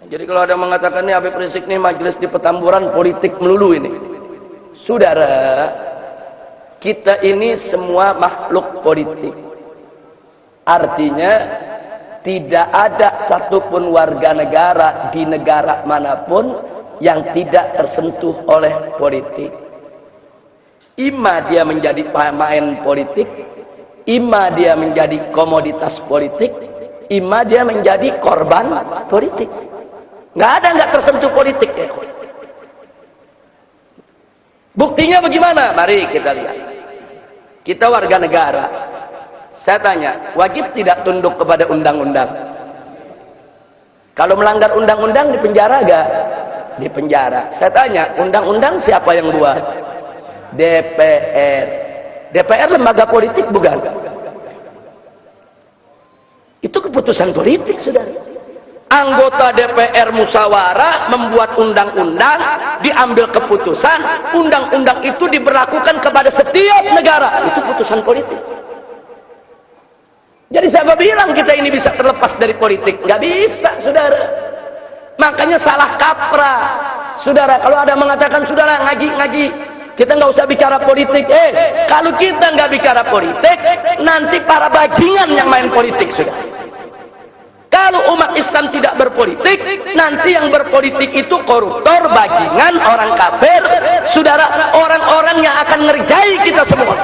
Jadi kalau ada mengatakan ini Habib Rizik nih majelis di Petamburan politik melulu ini. Saudara, kita ini semua makhluk politik. Artinya tidak ada satupun warga negara di negara manapun yang tidak tersentuh oleh politik. Ima dia menjadi pemain politik, ima dia menjadi komoditas politik, ima dia menjadi korban politik. Nggak ada nggak tersentuh politik ya. Buktinya bagaimana? Mari kita lihat. Kita warga negara. Saya tanya, wajib tidak tunduk kepada undang-undang? Kalau melanggar undang-undang di penjara gak? Di penjara. Saya tanya, undang-undang siapa yang buat? DPR. DPR lembaga politik bukan? Itu keputusan politik, saudara. Anggota DPR musyawarah membuat undang-undang, diambil keputusan, undang-undang itu diberlakukan kepada setiap negara. Itu putusan politik. Jadi siapa bilang kita ini bisa terlepas dari politik? Nggak bisa, saudara. Makanya salah kaprah, saudara. Kalau ada mengatakan, saudara ngaji, kita nggak usah bicara politik. Kalau kita nggak bicara politik, nanti para bajingan yang main politik, saudara. Kalau umat Islam tidak berpolitik, nanti yang berpolitik itu koruptor, bajingan, orang kafir, saudara, orang-orang yang akan ngerjai kita semua.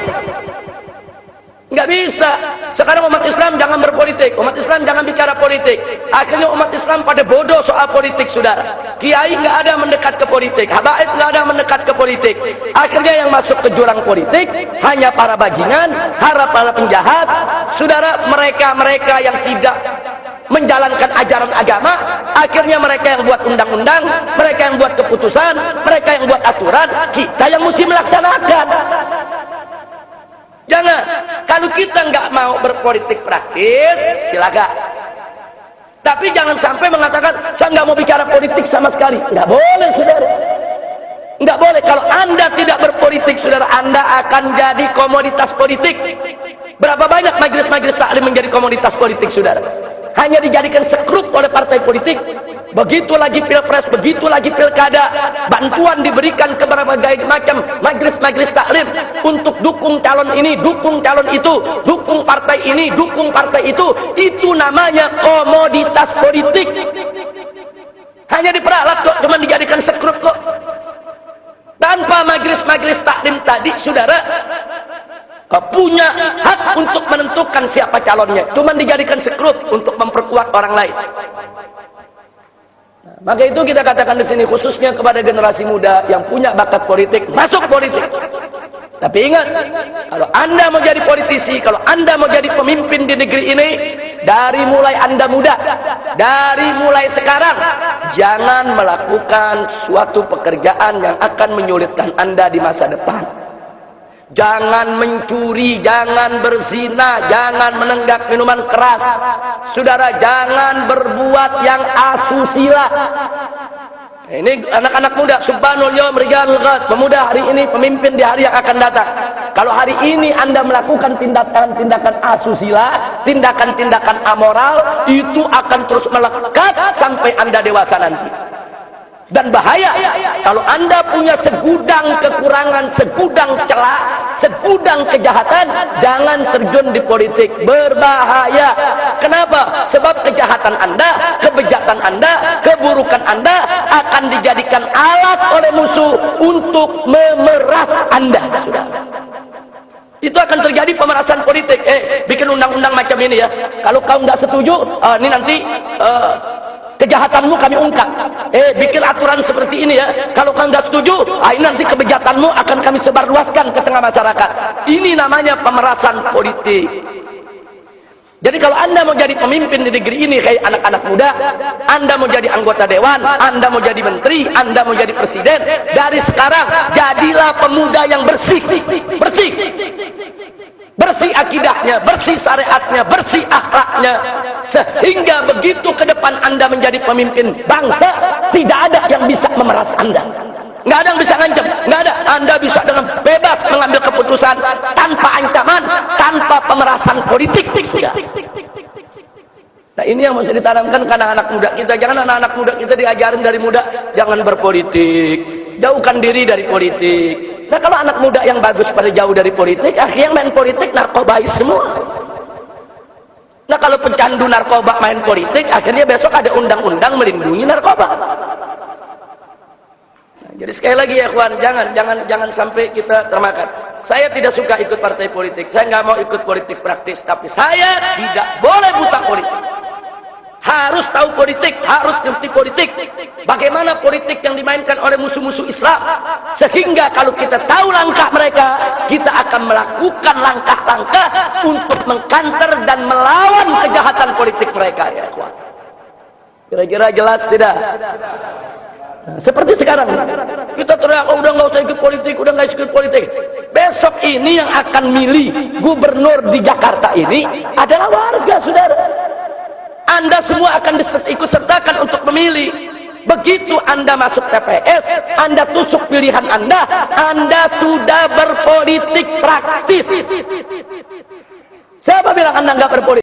Nggak bisa. Sekarang umat Islam jangan berpolitik, umat Islam jangan bicara politik. Akhirnya umat Islam pada bodoh soal politik, saudara. Kiai nggak ada mendekat ke politik, habaib nggak ada mendekat ke politik. Akhirnya yang masuk ke jurang politik hanya para bajingan, para penjahat, saudara. Mereka yang tidak menjalankan ajaran agama, akhirnya mereka yang buat undang-undang, mereka yang buat keputusan, mereka yang buat aturan, kita yang mesti melaksanakan. Jangan, kalau kita nggak mau berpolitik praktis, silakan. Tapi jangan sampai mengatakan, saya nggak mau bicara politik sama sekali. Nggak boleh, saudara. Nggak boleh. Kalau Anda tidak berpolitik, saudara, Anda akan jadi komoditas politik. Berapa banyak majelis-majelis taklim menjadi komoditas politik, saudara? Hanya dijadikan sekrup oleh partai politik. Begitu lagi pilpres, begitu lagi pilkada, bantuan diberikan ke berbagai macam majelis-majelis taklim untuk dukung calon ini, dukung calon itu, dukung partai ini, dukung partai itu. Itu namanya komoditas politik. Hanya diperalat kok, cuma dijadikan sekrup kok. Tanpa majelis-majelis taklim tadi, saudara, punya hak untuk menentukan siapa calonnya, cuma dijadikan sekrup untuk memperkuat orang lain. Nah, maka itu kita katakan di sini khususnya kepada generasi muda yang punya bakat politik, masuk politik. Tapi ingat, kalau Anda mau jadi politisi, kalau Anda mau jadi pemimpin di negeri ini, dari mulai Anda muda, dari mulai sekarang, jangan melakukan suatu pekerjaan yang akan menyulitkan Anda di masa depan. Jangan mencuri, jangan berzina, jangan menenggak minuman keras. Saudara, jangan berbuat yang asusila. Ini anak-anak muda, subhanul yawm rijalul ghad, pemuda hari ini, pemimpin di hari yang akan datang. Kalau hari ini Anda melakukan tindakan-tindakan asusila, tindakan-tindakan amoral, itu akan terus melekat sampai Anda dewasa nanti. Dan bahaya kalau Anda punya segudang kekurangan, segudang celah, segudang kejahatan, jangan terjun di politik. Berbahaya. Kenapa? Sebab kejahatan Anda, kebejatan Anda, keburukan Anda akan dijadikan alat oleh musuh untuk memeras Anda. Sudah. Itu akan terjadi pemerasan politik. Bikin undang-undang macam ini ya. Kalau kau nggak setuju, ini nanti kejahatanmu kami ungkap. Bikin aturan seperti ini ya. Kalau kau nggak setuju, ini nanti kebejatanmu akan kami sebarluaskan ke tengah masyarakat. Ini namanya pemerasan politik. Jadi kalau Anda mau jadi pemimpin di negeri ini kayak anak-anak muda, Anda mau jadi anggota dewan, Anda mau jadi menteri, Anda mau jadi presiden, dari sekarang jadilah pemuda yang bersih. Bersih. Bersih akidahnya, bersih syariatnya, bersih akhlaknya. Sehingga begitu ke depan Anda menjadi pemimpin bangsa, tidak ada yang bisa memeras Anda. Nggak ada yang bisa ngancam, nggak ada. Anda bisa dengan bebas mengambil keputusan tanpa ancaman, tanpa pemerasan politik. Sudah. Nah, ini yang mesti ditanamkan ke anak-anak muda kita. Jangan anak-anak muda kita diajarin dari muda, jangan berpolitik, jauhkan diri dari politik. Nah, kalau anak muda yang bagus pada jauh dari politik, akhirnya main politik narkobais semua. Nah, kalau pecandu narkoba main politik, akhirnya besok ada undang-undang melindungi narkoba. Nah, jadi sekali lagi ya kawan, jangan sampai kita termakan. Saya tidak suka ikut partai politik, saya nggak mau ikut politik praktis, tapi saya tidak boleh buta politik. Harus tahu politik, harus ngerti politik. Bagaimana politik yang dimainkan oleh musuh-musuh Islam. Sehingga kalau kita tahu langkah mereka, kita akan melakukan langkah-langkah untuk mengkanter dan melawan kejahatan politik mereka. Ya, kira-kira jelas tidak? Nah, seperti sekarang, kita teriak, oh, udah nggak usah ikut politik, udah nggak ikut politik. Besok ini yang akan milih gubernur di Jakarta ini adalah warga, saudara. Anda semua akan ikut sertakan untuk memilih. Begitu Anda masuk TPS, Anda tusuk pilihan Anda sudah berpolitik praktis. Siapa bilang Anda nggak berpolitik?